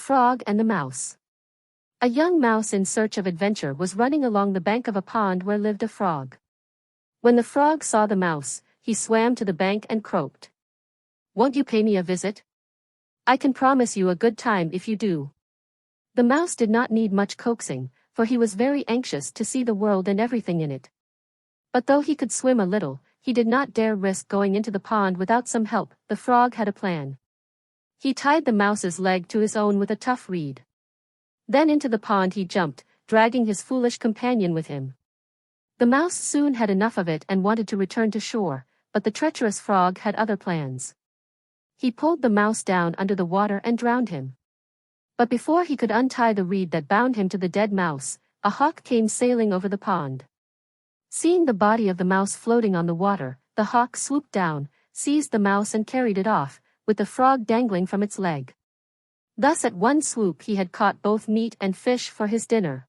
Frog and the Mouse. A young mouse in search of adventure was running along the bank of a pond where lived a frog. When the frog saw the mouse, he swam to the bank and croaked. "Won't you pay me a visit? I can promise you a good time if you do." The mouse did not need much coaxing, for he was very anxious to see the world and everything in it. But though he could swim a little, he did not dare risk going into the pond without some help. The frog had a plan. He tied the mouse's leg to his own with a tough reed. Then into the pond he jumped, dragging his foolish companion with him. The mouse soon had enough of it and wanted to return to shore, but the treacherous frog had other plans. He pulled the mouse down under the water and drowned him. But before he could untie the reed that bound him to the dead mouse, a hawk came sailing over the pond. Seeing the body of the mouse floating on the water, the hawk swooped down, seized the mouse and carried it off, with the frog dangling from its leg. Thus at one swoop he had caught both meat and fish for his dinner.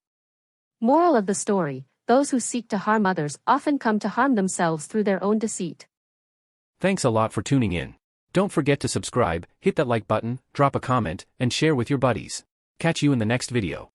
Moral of the story: those who seek to harm others often come to harm themselves through their own deceit. Thanks a lot for tuning in. Don't forget to subscribe, hit that like button, drop a comment, and share with your buddies. Catch you in the next video.